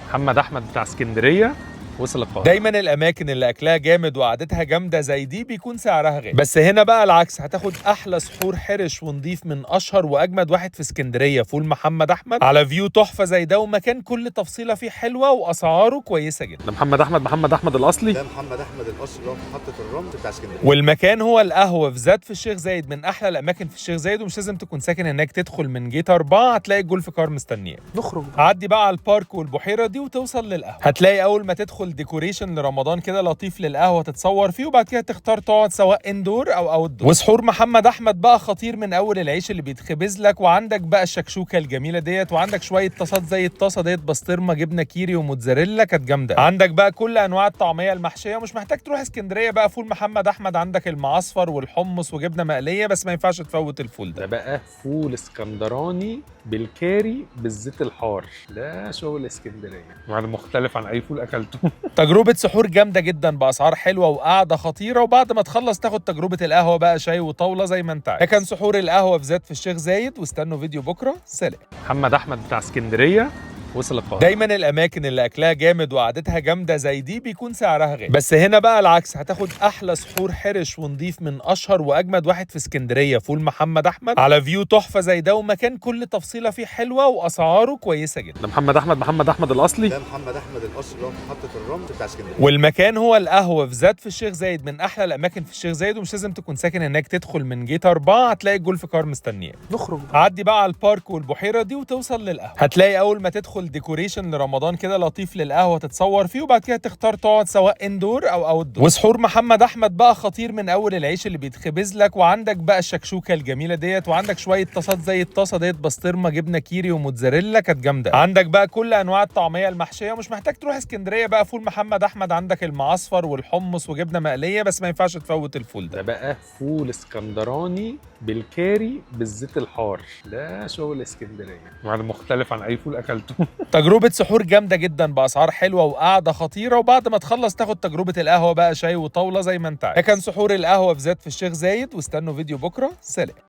محمد احمد بتاع اسكندريه وصل القاهره. دايما الاماكن اللي اكلها جامد وقعدتها جامده زي دي بيكون سعرها غالي، بس هنا بقى العكس، هتاخد احلى سحور حرش ونضيف من اشهر واجمد واحد في اسكندريه، فول محمد احمد، على فيو تحفه زي ده، ومكان كل تفصيله فيه حلوه واسعاره كويسه جدا. ده محمد احمد الاصلي. ده محمد احمد الاصلي اللي هو في محطه الرمل بتاع اسكندريه. والمكان هو القهوه في زاد في الشيخ زايد، من احلى الاماكن في الشيخ زايد، ومش لازم تكون ساكن هناك، تدخل من جيت 4 هتلاقي الجولف كار مستنياك. نخرج. عدي بقى على البارك والبحيره دي وتوصل للقهوه، هتلاقي اول ما تدخل ديكوريشن رمضان كده لطيف للقهوه تتصور فيه، وبعد كده تختار تقعد سواء اندور او اوت دور. وسحور محمد احمد بقى خطير، من اول العيش اللي بيتخبز لك، وعندك بقى الشكشوكه الجميله ديت، وعندك شويه طاسات زي الطاسه ديت بسطرمه جبنه كيري وموتزاريلا كانت جامده. عندك بقى كل انواع الطعميه المحشيه، ومش محتاج تروح اسكندريه بقى، فول محمد احمد عندك المعصفر والحمص وجبنه مقليه، بس ما ينفعش تفوت الفول ده ده. بقى فول اسكندراني بالكاري بالزيت الحار، ده شغل اسكندريه يعني مختلف عن اي فول اكلته. تجربة سحور جامدة جدا بأسعار حلوة وقعدة خطيرة، وبعد ما تخلص تاخد تجربة القهوة بقى، شاي وطاولة زي ما انت عايز. ده كان سحور القهوة في زاد في الشيخ زايد، واستنوا فيديو بكرة. سلام. محمد احمد بتاع اسكندريه وصل القاهره. دايما الاماكن اللي اكلها جامد وقعدتها جامده زي دي بيكون سعرها غالي، بس هنا بقى العكس، هتاخد احلى سحور حرش ونضيف من اشهر واجمد واحد في اسكندريه، فول محمد احمد، على فيو تحفه زي ده، ومكان كل تفصيله فيه حلوه واسعاره كويسه جدا. ده محمد احمد الاصلي. ده محمد احمد الاصلي اللي هو في محطه الرمل بتاع اسكندريه. والمكان هو القهوه في زاد في الشيخ زايد، من احلى الاماكن في الشيخ زايد، ومش لازم تكون ساكن هناك، تدخل من جيت 4 هتلاقي الجولف كار مستنياك. نخرج. عدي بقى على البارك والبحيره دي وتوصل للقهوه، هتلاقي اول ما تدخل ديكوريشن رمضان كده لطيف للقهوه تتصور فيه، وبعد كده تختار تقعد سواء اندور او اوت دور. وسحور محمد احمد بقى خطير، من اول العيش اللي بيتخبز لك، وعندك بقى الشكشوكه الجميله ديت، وعندك شويه طاسات زي الطاسه ديت بسطرمه جبنه كيري وموتزاريلا كانت جامده. عندك بقى كل انواع الطعميه المحشيه، ومش محتاج تروح اسكندريه بقى، فول محمد احمد عندك المعصفر والحمص وجبنه مقليه، بس ما ينفعش تفوت الفول ده ده. بقى فول اسكندراني بالكاري بالزيت الحار، ده شغل اسكندريه يعني مختلف عن اي فول اكلته. تجربة سحور جامدة جدا بأسعار حلوة وقعدة خطيرة، وبعد ما تخلص تاخد تجربة القهوة بقى، شاي وطاولة زي ما انت عايز. ده كان سحور القهوة في زاد في الشيخ زايد، واستنوا فيديو بكرة. سلام.